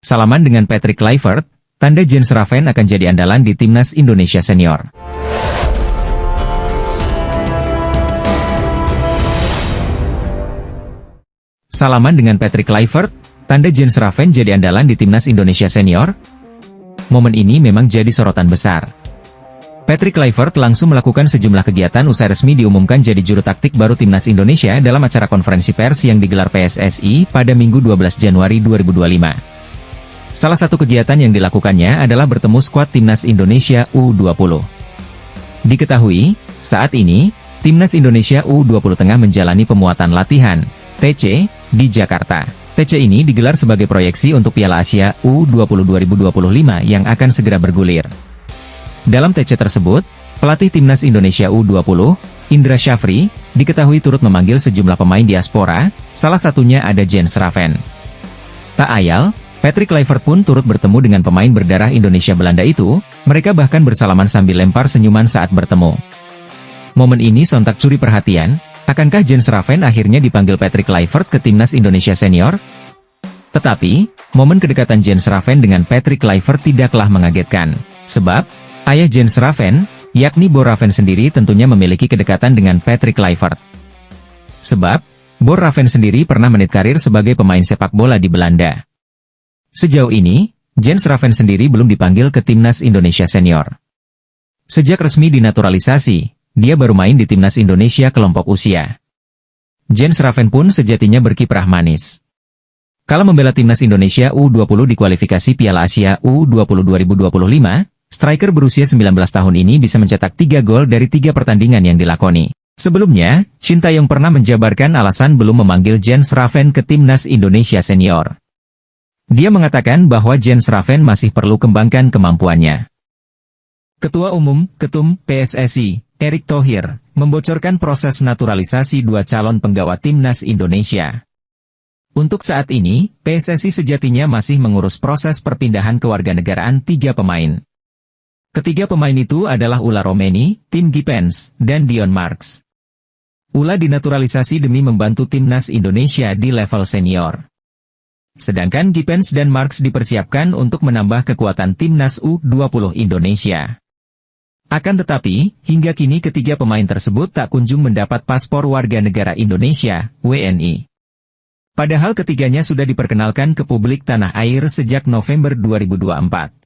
Salaman dengan Patrick Kluivert, tanda Jens Schraven akan jadi andalan di Timnas Indonesia Senior. Salaman dengan Patrick Kluivert, tanda Jens Schraven jadi andalan di Timnas Indonesia Senior? Momen ini memang jadi sorotan besar. Patrick Kluivert langsung melakukan sejumlah kegiatan usai resmi diumumkan jadi juru taktik baru Timnas Indonesia dalam acara konferensi pers yang digelar PSSI pada Minggu 12 Januari 2025. Salah satu kegiatan yang dilakukannya adalah bertemu skuad Timnas Indonesia U20. Diketahui, saat ini, Timnas Indonesia U20 tengah menjalani pemuatan latihan, TC, di Jakarta. TC ini digelar sebagai proyeksi untuk Piala Asia U20 2025 yang akan segera bergulir. Dalam TC tersebut, pelatih Timnas Indonesia U20, Indra Syafri, diketahui turut memanggil sejumlah pemain diaspora, salah satunya ada Jens Schraven. Tak ayal, Patrick Kluivert pun turut bertemu dengan pemain berdarah Indonesia Belanda itu, mereka bahkan bersalaman sambil lempar senyuman saat bertemu. Momen ini sontak curi perhatian, akankah Jens Schraven akhirnya dipanggil Patrick Kluivert ke Timnas Indonesia Senior? Tetapi, momen kedekatan Jens Schraven dengan Patrick Kluivert tidaklah mengagetkan, sebab, ayah Jens Schraven, yakni Bo Raven sendiri tentunya memiliki kedekatan dengan Patrick Kluivert. Sebab, Bo Raven sendiri pernah menit karir sebagai pemain sepak bola di Belanda. Sejauh ini, Jens Schraven sendiri belum dipanggil ke Timnas Indonesia Senior. Sejak resmi dinaturalisasi, dia baru main di Timnas Indonesia kelompok usia. Jens Schraven pun sejatinya berkiprah manis. Kala membela Timnas Indonesia U20 di kualifikasi Piala Asia U20 2025, striker berusia 19 tahun ini bisa mencetak 3 gol dari 3 pertandingan yang dilakoni. Sebelumnya, Shin Tae-yong pernah menjabarkan alasan belum memanggil Jens Schraven ke Timnas Indonesia Senior. Dia mengatakan bahwa Jens Schraven masih perlu kembangkan kemampuannya. Ketua Umum, Ketum, PSSI, Erick Thohir, membocorkan proses naturalisasi 2 calon penggawa Timnas Indonesia. Untuk saat ini, PSSI sejatinya masih mengurus proses perpindahan kewarganegaraan 3 pemain. Ketiga pemain itu adalah Ula Romeni, Tim Gippens, dan Dion Marks. Ula dinaturalisasi demi membantu Timnas Indonesia di level senior. Sedangkan Gippens dan Marks dipersiapkan untuk menambah kekuatan Timnas U20 Indonesia. Akan tetapi, hingga kini ketiga pemain tersebut tak kunjung mendapat paspor warga negara Indonesia, WNI. Padahal ketiganya sudah diperkenalkan ke publik tanah air sejak November 2024.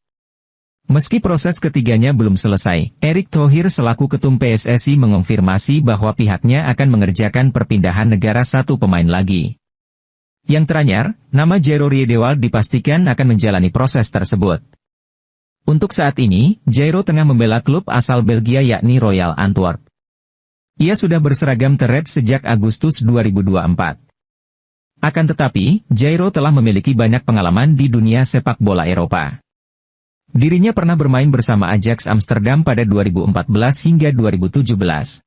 Meski proses ketiganya belum selesai, Erick Thohir selaku Ketum PSSI mengonfirmasi bahwa pihaknya akan mengerjakan perpindahan negara 1 pemain lagi. Yang teranyar, nama Jairo Riedewald dipastikan akan menjalani proses tersebut. Untuk saat ini, Jairo tengah membela klub asal Belgia yakni Royal Antwerp. Ia sudah berseragam The Reds sejak Agustus 2024. Akan tetapi, Jairo telah memiliki banyak pengalaman di dunia sepak bola Eropa. Dirinya pernah bermain bersama Ajax Amsterdam pada 2014 hingga 2017.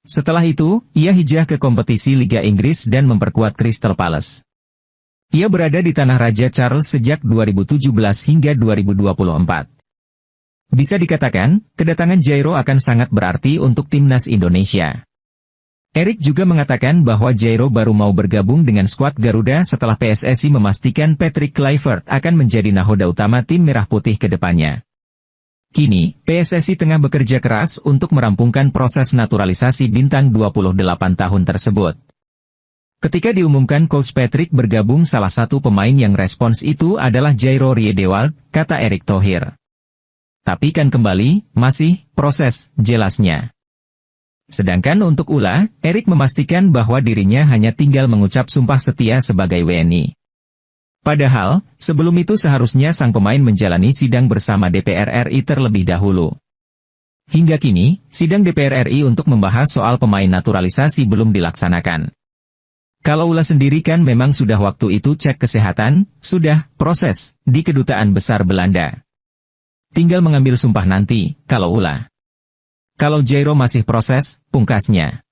Setelah itu, ia hijrah ke kompetisi Liga Inggris dan memperkuat Crystal Palace. Ia berada di tanah Raja Charles sejak 2017 hingga 2024. Bisa dikatakan, kedatangan Jairo akan sangat berarti untuk Timnas Indonesia. Erick juga mengatakan bahwa Jairo baru mau bergabung dengan skuad Garuda setelah PSSI memastikan Patrick Kluivert akan menjadi nahoda utama tim Merah Putih ke depannya. Kini, PSSI tengah bekerja keras untuk merampungkan proses naturalisasi bintang 28 tahun tersebut. Ketika diumumkan Coach Patrick bergabung, salah satu pemain yang respons itu adalah Jairo Riedewald, kata Erick Thohir. Tapi kan kembali, masih proses, jelasnya. Sedangkan untuk Ula, Erick memastikan bahwa dirinya hanya tinggal mengucap sumpah setia sebagai WNI. Padahal, sebelum itu seharusnya sang pemain menjalani sidang bersama DPR RI terlebih dahulu. Hingga kini, sidang DPR RI untuk membahas soal pemain naturalisasi belum dilaksanakan. Kalau Ula sendiri kan memang sudah waktu itu cek kesehatan, sudah proses di Kedutaan Besar Belanda. Tinggal mengambil sumpah nanti, kalau Ula. Kalau Jairo masih proses, pungkasnya.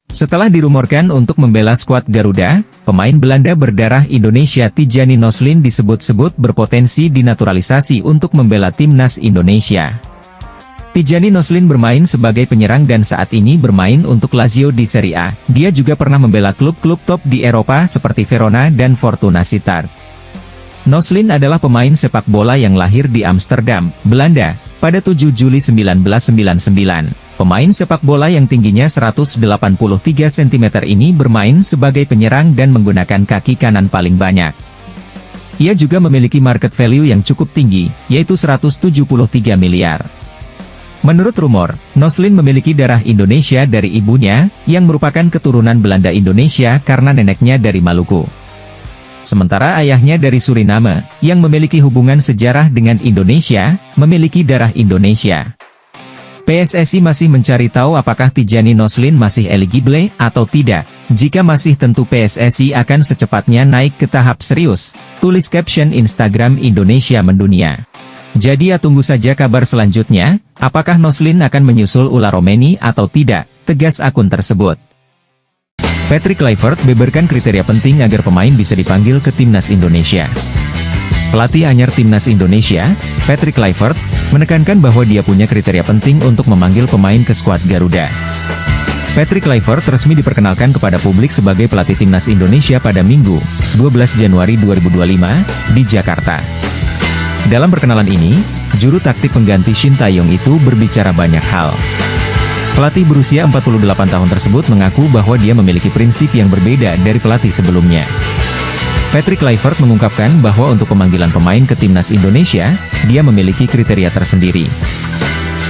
Setelah dirumorkan untuk membela skuad Garuda, pemain Belanda berdarah Indonesia Tijani Noslin disebut-sebut berpotensi dinaturalisasi untuk membela Timnas Indonesia. Tijjani Noslin bermain sebagai penyerang dan saat ini bermain untuk Lazio di Serie A. Dia juga pernah membela klub-klub top di Eropa seperti Verona dan Fortuna Sittard. Noslin adalah pemain sepak bola yang lahir di Amsterdam, Belanda, pada 7 Juli 1999. Pemain sepak bola yang tingginya 183 cm ini bermain sebagai penyerang dan menggunakan kaki kanan paling banyak. Ia juga memiliki market value yang cukup tinggi, yaitu 173 miliar. Menurut rumor, Noslin memiliki darah Indonesia dari ibunya, yang merupakan keturunan Belanda Indonesia karena neneknya dari Maluku. Sementara ayahnya dari Suriname, yang memiliki hubungan sejarah dengan Indonesia, memiliki darah Indonesia. PSSI masih mencari tahu apakah Tijjani Noslin masih eligible atau tidak. Jika masih, tentu PSSI akan secepatnya naik ke tahap serius, tulis caption Instagram Indonesia Mendunia. Jadi ya tunggu saja kabar selanjutnya, apakah Noslin akan menyusul Ula Romeni atau tidak, tegas akun tersebut. Patrick Kluivert beberkan kriteria penting agar pemain bisa dipanggil ke timnas Indonesia. Pelatih anyar timnas Indonesia, Patrick Kluivert, menekankan bahwa dia punya kriteria penting untuk memanggil pemain ke skuad Garuda. Patrick Kluivert resmi diperkenalkan kepada publik sebagai pelatih timnas Indonesia pada Minggu, 12 Januari 2025, di Jakarta. Dalam perkenalan ini, juru taktik pengganti Shin Tae-yong itu berbicara banyak hal. Pelatih berusia 48 tahun tersebut mengaku bahwa dia memiliki prinsip yang berbeda dari pelatih sebelumnya. Patrick Kluivert mengungkapkan bahwa untuk pemanggilan pemain ke timnas Indonesia, dia memiliki kriteria tersendiri.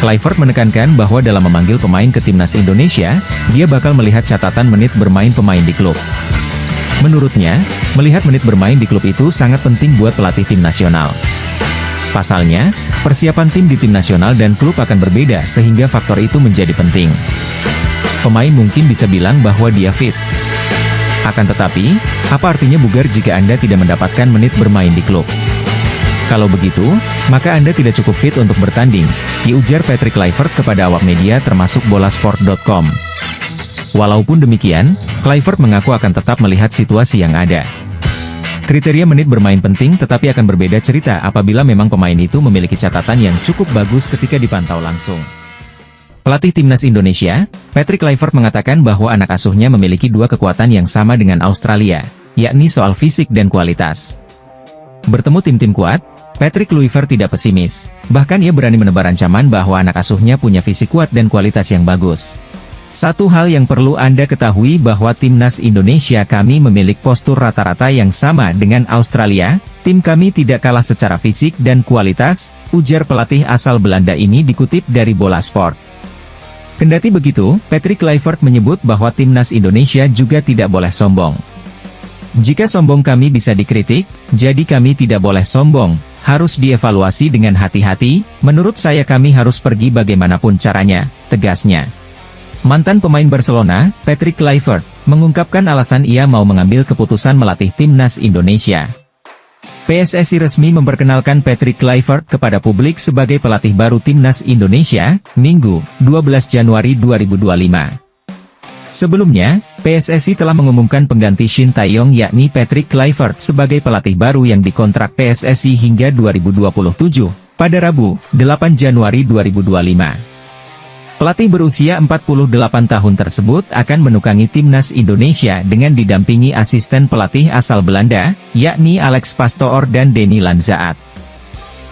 Kluivert menekankan bahwa dalam memanggil pemain ke timnas Indonesia, dia bakal melihat catatan menit bermain pemain di klub. Menurutnya, melihat menit bermain di klub itu sangat penting buat pelatih tim nasional. Pasalnya, persiapan tim di tim nasional dan klub akan berbeda sehingga faktor itu menjadi penting. Pemain mungkin bisa bilang bahwa dia fit. Akan tetapi, apa artinya bugar jika Anda tidak mendapatkan menit bermain di klub? Kalau begitu, maka Anda tidak cukup fit untuk bertanding, diujar Patrick Kluivert kepada awak media termasuk bolasport.com. Walaupun demikian, Kluivert mengaku akan tetap melihat situasi yang ada. Kriteria menit bermain penting tetapi akan berbeda cerita apabila memang pemain itu memiliki catatan yang cukup bagus ketika dipantau langsung. Pelatih timnas Indonesia, Patrick Kluivert mengatakan bahwa anak asuhnya memiliki dua kekuatan yang sama dengan Australia, yakni soal fisik dan kualitas. Bertemu tim-tim kuat, Patrick Kluivert tidak pesimis, bahkan ia berani menebar ancaman bahwa anak asuhnya punya fisik kuat dan kualitas yang bagus. Satu hal yang perlu Anda ketahui bahwa timnas Indonesia kami memiliki postur rata-rata yang sama dengan Australia, tim kami tidak kalah secara fisik dan kualitas, ujar pelatih asal Belanda ini dikutip dari Bola Sport. Kendati begitu, Patrick Kluivert menyebut bahwa timnas Indonesia juga tidak boleh sombong. Jika sombong kami bisa dikritik, jadi kami tidak boleh sombong, harus dievaluasi dengan hati-hati, menurut saya kami harus pergi bagaimanapun caranya, tegasnya. Mantan pemain Barcelona, Patrick Kluivert, mengungkapkan alasan ia mau mengambil keputusan melatih timnas Indonesia. PSSI resmi memperkenalkan Patrick Kluivert kepada publik sebagai pelatih baru timnas Indonesia, Minggu, 12 Januari 2025. Sebelumnya, PSSI telah mengumumkan pengganti Shin Tae-yong yakni Patrick Kluivert sebagai pelatih baru yang dikontrak PSSI hingga 2027, pada Rabu, 8 Januari 2025. Pelatih berusia 48 tahun tersebut akan menukangi timnas Indonesia dengan didampingi asisten pelatih asal Belanda, yakni Alex Pastoor dan Denny Lanzaat.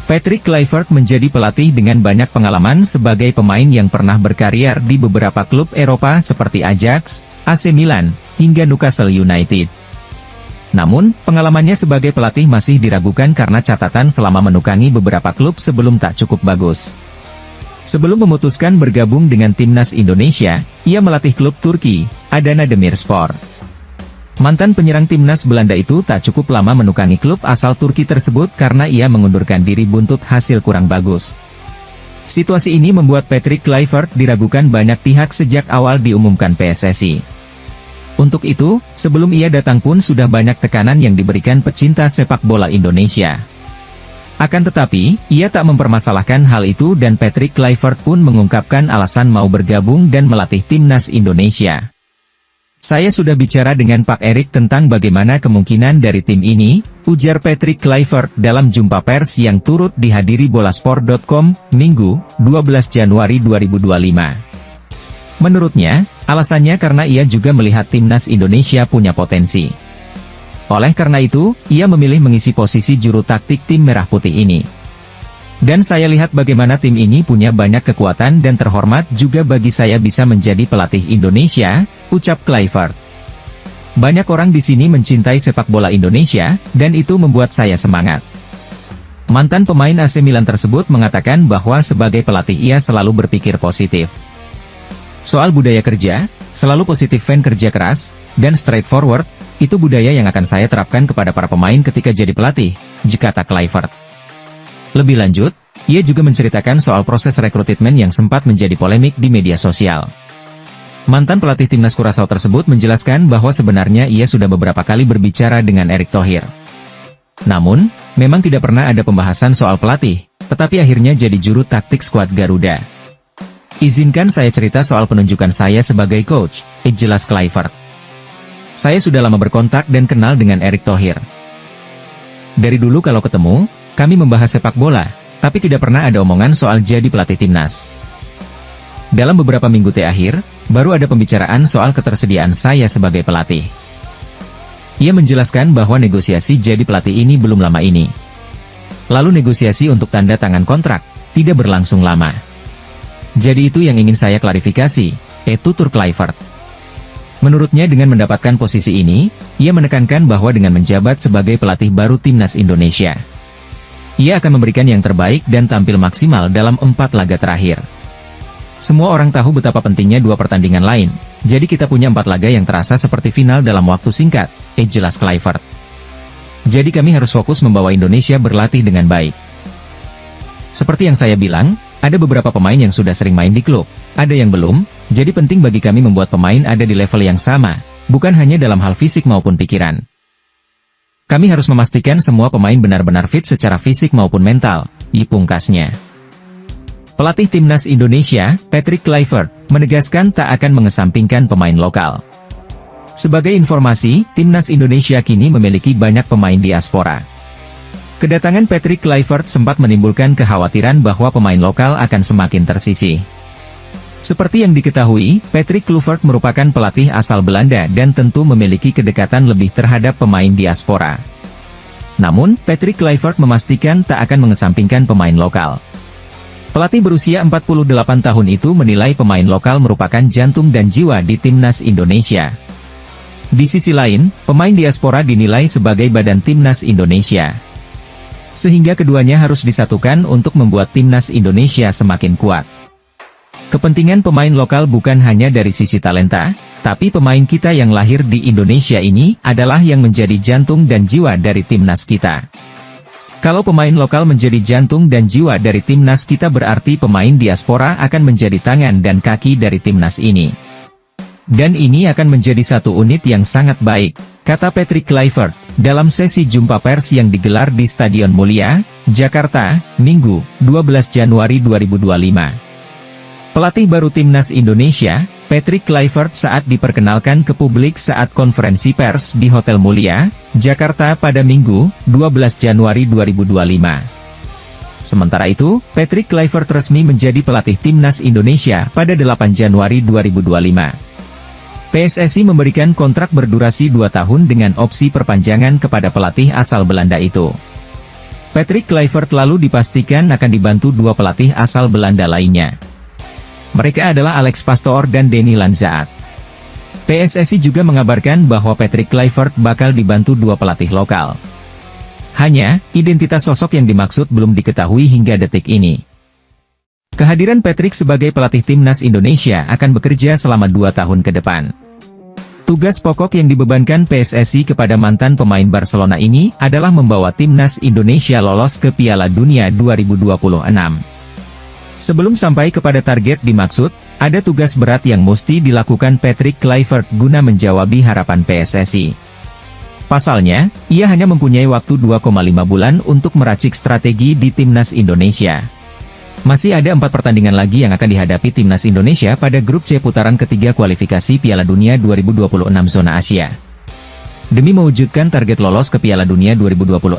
Patrick Kluivert menjadi pelatih dengan banyak pengalaman sebagai pemain yang pernah berkarier di beberapa klub Eropa seperti Ajax, AC Milan, hingga Newcastle United. Namun, pengalamannya sebagai pelatih masih diragukan karena catatan selama menukangi beberapa klub sebelum tak cukup bagus. Sebelum memutuskan bergabung dengan timnas Indonesia, ia melatih klub Turki, Adana Demirspor. Mantan penyerang timnas Belanda itu tak cukup lama menukangi klub asal Turki tersebut karena ia mengundurkan diri buntut hasil kurang bagus. Situasi ini membuat Patrick Kluivert diragukan banyak pihak sejak awal diumumkan PSSI. Untuk itu, sebelum ia datang pun sudah banyak tekanan yang diberikan pecinta sepak bola Indonesia. Akan tetapi, ia tak mempermasalahkan hal itu dan Patrick Kluivert pun mengungkapkan alasan mau bergabung dan melatih timnas Indonesia. Saya sudah bicara dengan Pak Erik tentang bagaimana kemungkinan dari tim ini, ujar Patrick Kluivert dalam jumpa pers yang turut dihadiri Bolasport.com, Minggu, 12 Januari 2025. Menurutnya, alasannya karena ia juga melihat timnas Indonesia punya potensi. Oleh karena itu, ia memilih mengisi posisi juru taktik tim Merah Putih ini. Dan saya lihat bagaimana tim ini punya banyak kekuatan dan terhormat juga bagi saya bisa menjadi pelatih Indonesia, ucap Kluivert. Banyak orang di sini mencintai sepak bola Indonesia, dan itu membuat saya semangat. Mantan pemain AC Milan tersebut mengatakan bahwa sebagai pelatih ia selalu berpikir positif. Soal budaya kerja, selalu positif fan kerja keras, dan straightforward, itu budaya yang akan saya terapkan kepada para pemain ketika jadi pelatih, kata Kluivert. Lebih lanjut, ia juga menceritakan soal proses rekrutmen yang sempat menjadi polemik di media sosial. Mantan pelatih timnas Curaçao tersebut menjelaskan bahwa sebenarnya ia sudah beberapa kali berbicara dengan Erick Thohir. Namun, memang tidak pernah ada pembahasan soal pelatih, tetapi akhirnya jadi juru taktik skuad Garuda. Izinkan saya cerita soal penunjukan saya sebagai coach, jelas Kluivert. Saya sudah lama berkontak dan kenal dengan Erick Thohir. Dari dulu kalau ketemu, kami membahas sepak bola, tapi tidak pernah ada omongan soal jadi pelatih timnas. Dalam beberapa minggu terakhir, baru ada pembicaraan soal ketersediaan saya sebagai pelatih. Ia menjelaskan bahwa negosiasi jadi pelatih ini belum lama ini. Lalu negosiasi untuk tanda tangan kontrak, tidak berlangsung lama. Jadi itu yang ingin saya klarifikasi, tutur Kluivert. Menurutnya dengan mendapatkan posisi ini, ia menekankan bahwa dengan menjabat sebagai pelatih baru timnas Indonesia, ia akan memberikan yang terbaik dan tampil maksimal dalam 4 laga terakhir. Semua orang tahu betapa pentingnya 2 pertandingan lain, jadi kita punya 4 laga yang terasa seperti final dalam waktu singkat, jelas Kluivert. Jadi kami harus fokus membawa Indonesia berlatih dengan baik. Seperti yang saya bilang, ada beberapa pemain yang sudah sering main di klub, ada yang belum, jadi penting bagi kami membuat pemain ada di level yang sama, bukan hanya dalam hal fisik maupun pikiran. Kami harus memastikan semua pemain benar-benar fit secara fisik maupun mental, pungkasnya. Pelatih timnas Indonesia, Patrick Kluivert, menegaskan tak akan mengesampingkan pemain lokal. Sebagai informasi, timnas Indonesia kini memiliki banyak pemain diaspora. Kedatangan Patrick Kluivert sempat menimbulkan kekhawatiran bahwa pemain lokal akan semakin tersisih. Seperti yang diketahui, Patrick Kluivert merupakan pelatih asal Belanda dan tentu memiliki kedekatan lebih terhadap pemain diaspora. Namun, Patrick Kluivert memastikan tak akan mengesampingkan pemain lokal. Pelatih berusia 48 tahun itu menilai pemain lokal merupakan jantung dan jiwa di timnas Indonesia. Di sisi lain, pemain diaspora dinilai sebagai badan timnas Indonesia. Sehingga keduanya harus disatukan untuk membuat timnas Indonesia semakin kuat. Kepentingan pemain lokal bukan hanya dari sisi talenta, tapi pemain kita yang lahir di Indonesia ini adalah yang menjadi jantung dan jiwa dari timnas kita. Kalau pemain lokal menjadi jantung dan jiwa dari timnas kita berarti pemain diaspora akan menjadi tangan dan kaki dari timnas ini. Dan ini akan menjadi satu unit yang sangat baik, kata Patrick Kluivert, dalam sesi jumpa pers yang digelar di Stadion Mulia, Jakarta, Minggu, 12 Januari 2025. Pelatih baru timnas Indonesia, Patrick Kluivert saat diperkenalkan ke publik saat konferensi pers di Hotel Mulia, Jakarta pada Minggu, 12 Januari 2025. Sementara itu, Patrick Kluivert resmi menjadi pelatih timnas Indonesia pada 8 Januari 2025. PSSI memberikan kontrak berdurasi 2 tahun dengan opsi perpanjangan kepada pelatih asal Belanda itu. Patrick Kluivert lalu dipastikan akan dibantu 2 pelatih asal Belanda lainnya. Mereka adalah Alex Pastoor dan Denny Lanzaat. PSSI juga mengabarkan bahwa Patrick Kluivert bakal dibantu 2 pelatih lokal. Hanya, identitas sosok yang dimaksud belum diketahui hingga detik ini. Kehadiran Patrick sebagai pelatih timnas Indonesia akan bekerja selama 2 tahun ke depan. Tugas pokok yang dibebankan PSSI kepada mantan pemain Barcelona ini adalah membawa timnas Indonesia lolos ke Piala Dunia 2026. Sebelum sampai kepada target dimaksud, ada tugas berat yang mesti dilakukan Patrick Kluivert guna menjawabi harapan PSSI. Pasalnya, ia hanya mempunyai waktu 2,5 bulan untuk meracik strategi di timnas Indonesia. Masih ada 4 pertandingan lagi yang akan dihadapi timnas Indonesia pada grup C putaran ketiga kualifikasi Piala Dunia 2026 zona Asia. Demi mewujudkan target lolos ke Piala Dunia 2026,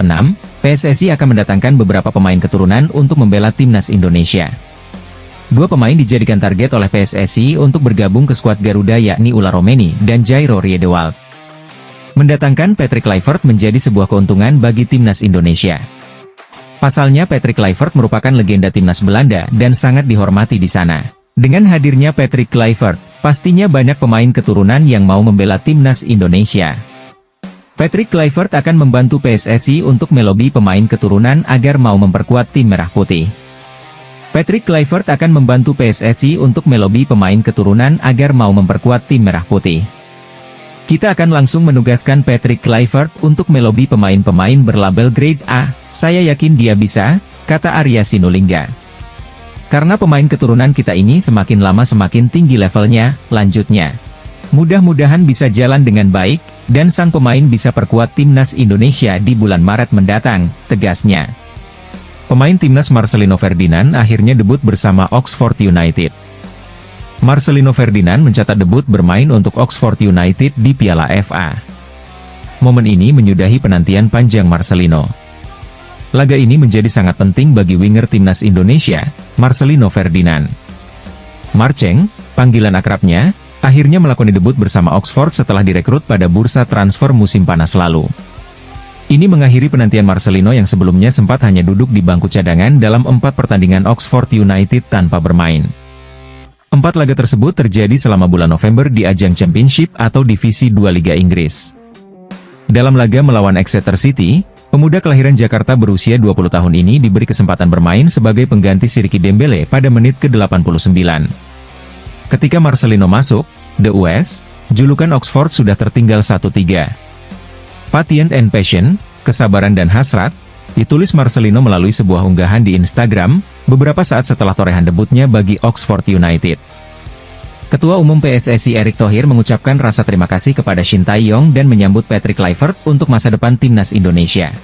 PSSI akan mendatangkan beberapa pemain keturunan untuk membela timnas Indonesia. 2 pemain dijadikan target oleh PSSI untuk bergabung ke skuad Garuda, yakni Ula Romeni dan Jairo Riedewald. Mendatangkan Patrick Kluivert menjadi sebuah keuntungan bagi timnas Indonesia. Pasalnya Patrick Kluivert merupakan legenda timnas Belanda dan sangat dihormati di sana. Dengan hadirnya Patrick Kluivert, pastinya banyak pemain keturunan yang mau membela timnas Indonesia. Patrick Kluivert akan membantu PSSI untuk melobi pemain keturunan agar mau memperkuat tim Merah Putih. Patrick Kluivert akan membantu PSSI untuk melobi pemain keturunan agar mau memperkuat tim Merah Putih. Kita akan langsung menugaskan Patrick Kluivert untuk melobi pemain-pemain berlabel grade A, saya yakin dia bisa, kata Arya Sinulinga. Karena pemain keturunan kita ini semakin lama semakin tinggi levelnya, lanjutnya. Mudah-mudahan bisa jalan dengan baik, dan sang pemain bisa perkuat timnas Indonesia di bulan Maret mendatang, tegasnya. Pemain timnas Marcelino Ferdinand akhirnya debut bersama Oxford United. Marcelino Ferdinand mencatat debut bermain untuk Oxford United di Piala FA. Momen ini menyudahi penantian panjang Marcelino. Laga ini menjadi sangat penting bagi winger timnas Indonesia, Marcelino Ferdinand. Marceng, panggilan akrabnya, akhirnya melakoni debut bersama Oxford setelah direkrut pada bursa transfer musim panas lalu. Ini mengakhiri penantian Marcelino yang sebelumnya sempat hanya duduk di bangku cadangan dalam 4 pertandingan Oxford United tanpa bermain. 4 laga tersebut terjadi selama bulan November di ajang Championship atau Divisi 2 Liga Inggris. Dalam laga melawan Exeter City, pemuda kelahiran Jakarta berusia 20 tahun ini diberi kesempatan bermain sebagai pengganti Siriki Dembele pada menit ke-89. Ketika Marcelino masuk, The US, julukan Oxford sudah tertinggal 1-3. Patient and passion, kesabaran dan hasrat, ditulis Marcelino melalui sebuah unggahan di Instagram, beberapa saat setelah torehan debutnya bagi Oxford United. Ketua Umum PSSI Erick Thohir mengucapkan rasa terima kasih kepada Shin Tae-yong dan menyambut Patrick Kluivert untuk masa depan timnas Indonesia.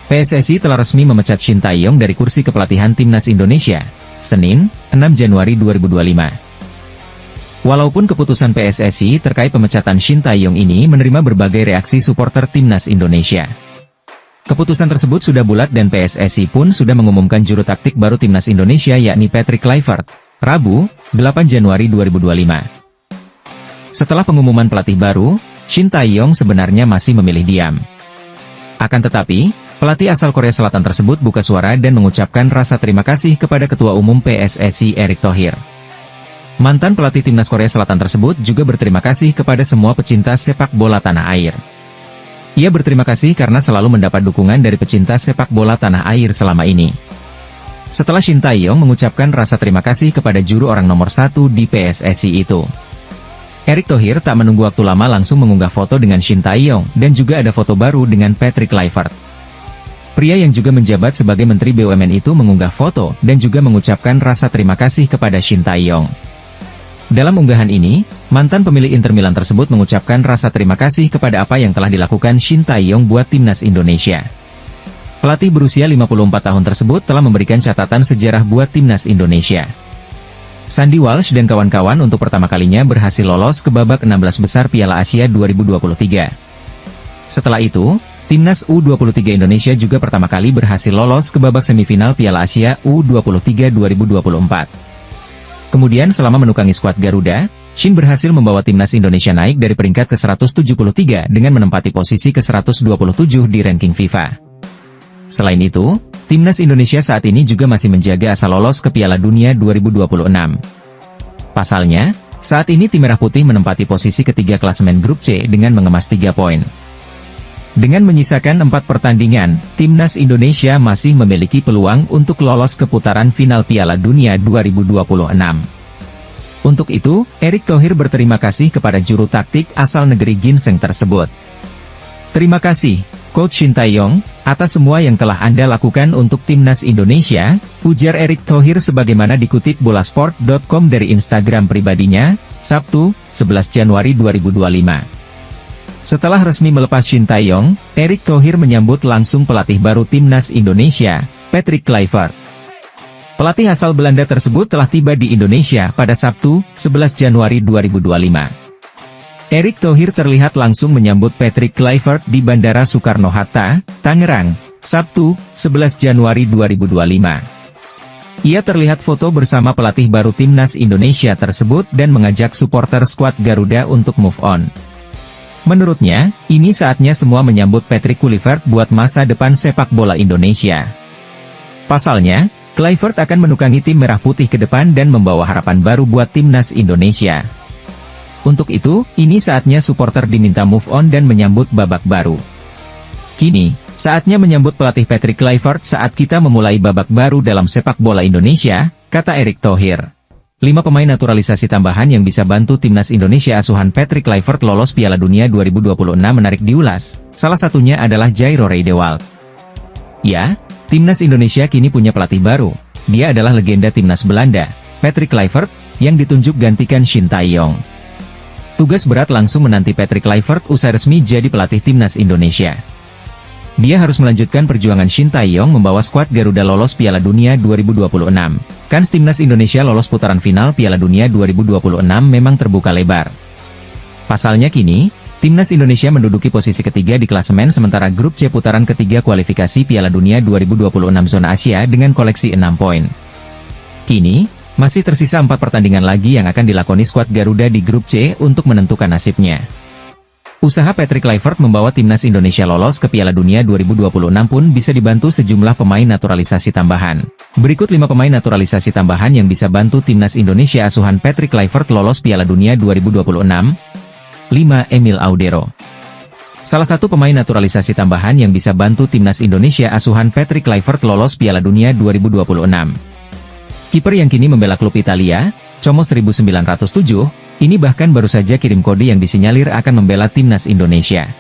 PSSI telah resmi memecat Shin Tae-yong dari kursi kepelatihan timnas Indonesia, Senin, 6 Januari 2025. Walaupun keputusan PSSI terkait pemecatan Shin Tae-yong ini menerima berbagai reaksi supporter timnas Indonesia. Keputusan tersebut sudah bulat dan PSSI pun sudah mengumumkan juru taktik baru timnas Indonesia yakni Patrick Kluivert, Rabu, 8 Januari 2025. Setelah pengumuman pelatih baru, Shin Tae-yong sebenarnya masih memilih diam. Akan tetapi, pelatih asal Korea Selatan tersebut buka suara dan mengucapkan rasa terima kasih kepada Ketua Umum PSSI Erick Thohir. Mantan pelatih timnas Korea Selatan tersebut juga berterima kasih kepada semua pecinta sepak bola tanah air. Ia berterima kasih karena selalu mendapat dukungan dari pecinta sepak bola tanah air selama ini. Setelah Shin Tae-yong mengucapkan rasa terima kasih kepada juru orang nomor 1 di PSSI itu, Erick Thohir tak menunggu waktu lama langsung mengunggah foto dengan Shin Tae-yong dan juga ada foto baru dengan Patrick Kluivert. Pria yang juga menjabat sebagai Menteri BUMN itu mengunggah foto dan juga mengucapkan rasa terima kasih kepada Shin Tae-yong. Dalam unggahan ini, mantan pemilik Inter Milan tersebut mengucapkan rasa terima kasih kepada apa yang telah dilakukan Shin Tae-yong buat timnas Indonesia. Pelatih berusia 54 tahun tersebut telah memberikan catatan sejarah buat timnas Indonesia. Sandy Walsh dan kawan-kawan untuk pertama kalinya berhasil lolos ke babak 16 besar Piala Asia 2023. Setelah itu, timnas U23 Indonesia juga pertama kali berhasil lolos ke babak semifinal Piala Asia U23 2024. Kemudian selama menukangi skuad Garuda, Shin berhasil membawa timnas Indonesia naik dari peringkat ke-173 dengan menempati posisi ke-127 di ranking FIFA. Selain itu, timnas Indonesia saat ini juga masih menjaga asa lolos ke Piala Dunia 2026. Pasalnya, saat ini tim Merah Putih menempati posisi ketiga klasemen grup C dengan mengemas 3 poin. Dengan menyisakan 4 pertandingan, timnas Indonesia masih memiliki peluang untuk lolos ke putaran final Piala Dunia 2026. Untuk itu, Erick Thohir berterima kasih kepada juru taktik asal negeri ginseng tersebut. Terima kasih, Coach Shin Tae-yong, atas semua yang telah Anda lakukan untuk timnas Indonesia, ujar Erick Thohir sebagaimana dikutip bolasport.com dari Instagram pribadinya, Sabtu, 11 Januari 2025. Setelah resmi melepas Shin Tae-yong, Erick Thohir menyambut langsung pelatih baru timnas Indonesia, Patrick Kluivert. Pelatih asal Belanda tersebut telah tiba di Indonesia pada Sabtu, 11 Januari 2025. Erick Thohir terlihat langsung menyambut Patrick Kluivert di Bandara Soekarno-Hatta, Tangerang, Sabtu, 11 Januari 2025. Ia terlihat foto bersama pelatih baru timnas Indonesia tersebut dan mengajak supporter skuad Garuda untuk move on. Menurutnya, ini saatnya semua menyambut Patrick Kluivert buat masa depan sepak bola Indonesia. Pasalnya, Kluivert akan menukangi tim merah putih ke depan dan membawa harapan baru buat timnas Indonesia. Untuk itu, ini saatnya supporter diminta move on dan menyambut babak baru. Kini, saatnya menyambut pelatih Patrick Kluivert saat kita memulai babak baru dalam sepak bola Indonesia, kata Erick Thohir. 5 pemain naturalisasi tambahan yang bisa bantu timnas Indonesia asuhan Patrick Kluivert lolos Piala Dunia 2026 menarik diulas, salah satunya adalah Jairo Riedewald. Ya, timnas Indonesia kini punya pelatih baru, dia adalah legenda timnas Belanda, Patrick Kluivert, yang ditunjuk gantikan Shin Tae-yong. Tugas berat langsung menanti Patrick Kluivert usai resmi jadi pelatih timnas Indonesia. Dia harus melanjutkan perjuangan Shin Tae-yong membawa skuad Garuda lolos Piala Dunia 2026. Kans timnas Indonesia lolos putaran final Piala Dunia 2026 memang terbuka lebar. Pasalnya kini, timnas Indonesia menduduki posisi ketiga di klasemen sementara grup C putaran ketiga kualifikasi Piala Dunia 2026 zona Asia dengan koleksi 6 poin. Kini, masih tersisa 4 pertandingan lagi yang akan dilakoni skuad Garuda di grup C untuk menentukan nasibnya. Usaha Patrick Kluivert membawa timnas Indonesia lolos ke Piala Dunia 2026 pun bisa dibantu sejumlah pemain naturalisasi tambahan. Berikut 5 pemain naturalisasi tambahan yang bisa bantu timnas Indonesia asuhan Patrick Kluivert lolos Piala Dunia 2026. 5. Emil Audero. Salah satu pemain naturalisasi tambahan yang bisa bantu timnas Indonesia asuhan Patrick Kluivert lolos Piala Dunia 2026. Kiper yang kini membela klub Italia, Como 1907, ini bahkan baru saja kirim kode yang disinyalir akan membela timnas Indonesia.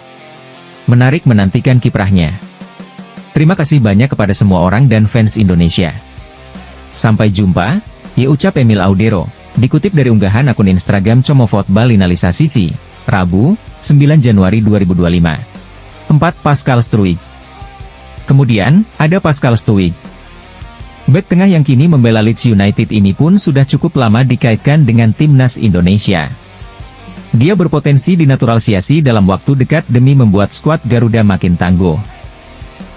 Menarik menantikan kiprahnya. Terima kasih banyak kepada semua orang dan fans Indonesia. Sampai jumpa, ya ucap Emil Audero, dikutip dari unggahan akun Instagram Como Football Inalisa Sisi, Rabu, 9 Januari 2025. 4. Pascal Struijk. Kemudian, ada Pascal Struijk. Bek tengah yang kini membela Leeds United ini pun sudah cukup lama dikaitkan dengan timnas Indonesia. Dia berpotensi dinaturalisasi dalam waktu dekat demi membuat skuad Garuda makin tangguh.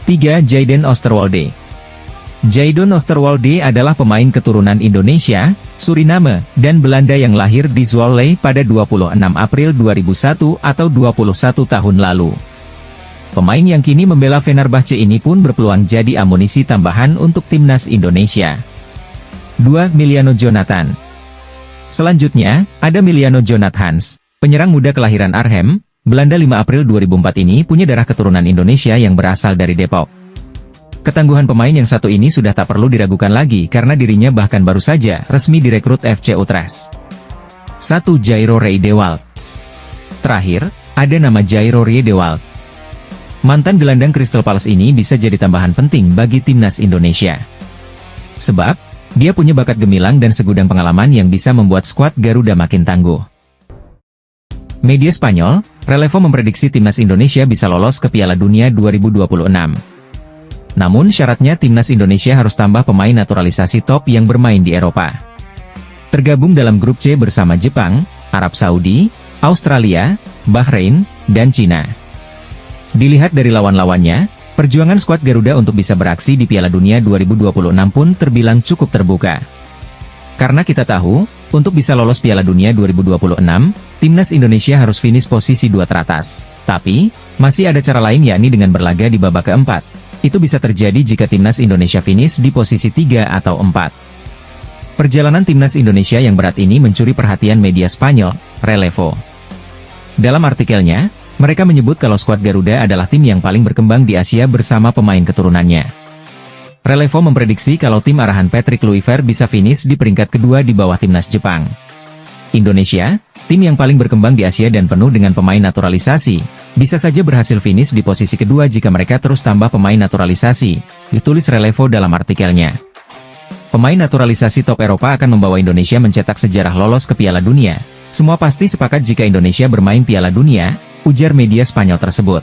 3. Jayden Oosterwolde. Jayden Oosterwolde adalah pemain keturunan Indonesia, Suriname, dan Belanda yang lahir di Zwolle pada 26 April 2001 atau 21 tahun lalu. Pemain yang kini membela Fenerbahce ini pun berpeluang jadi amunisi tambahan untuk timnas Indonesia. 2. Miliano Jonathan. Selanjutnya, ada Miliano Jonathans, penyerang muda kelahiran Arnhem, Belanda 5 April 2004 ini punya darah keturunan Indonesia yang berasal dari Depok. Ketangguhan pemain yang satu ini sudah tak perlu diragukan lagi karena dirinya bahkan baru saja resmi direkrut FC Utrecht. 1. Jairo Riedewald. Terakhir, ada nama Jairo Riedewald. Mantan gelandang Crystal Palace ini bisa jadi tambahan penting bagi timnas Indonesia. Sebab, dia punya bakat gemilang dan segudang pengalaman yang bisa membuat skuad Garuda makin tangguh. Media Spanyol, Relevo memprediksi timnas Indonesia bisa lolos ke Piala Dunia 2026. Namun syaratnya timnas Indonesia harus tambah pemain naturalisasi top yang bermain di Eropa. Tergabung dalam grup C bersama Jepang, Arab Saudi, Australia, Bahrain, dan Cina. Dilihat dari lawan-lawannya, perjuangan skuad Garuda untuk bisa beraksi di Piala Dunia 2026 pun terbilang cukup terbuka. Karena kita tahu, untuk bisa lolos Piala Dunia 2026, timnas Indonesia harus finish posisi 2 teratas. Tapi, masih ada cara lain yakni dengan berlaga di babak keempat. Itu bisa terjadi jika timnas Indonesia finish di posisi 3 atau 4. Perjalanan timnas Indonesia yang berat ini mencuri perhatian media Spanyol, Relevo. Dalam artikelnya, mereka menyebut kalau skuad Garuda adalah tim yang paling berkembang di Asia bersama pemain keturunannya. Relevo memprediksi kalau tim arahan Patrick Kluivert bisa finish di peringkat kedua di bawah timnas Jepang. Indonesia, tim yang paling berkembang di Asia dan penuh dengan pemain naturalisasi, bisa saja berhasil finish di posisi kedua jika mereka terus tambah pemain naturalisasi, ditulis Relevo dalam artikelnya. Pemain naturalisasi top Eropa akan membawa Indonesia mencetak sejarah lolos ke Piala Dunia. Semua pasti sepakat jika Indonesia bermain Piala Dunia, ujar media Spanyol tersebut.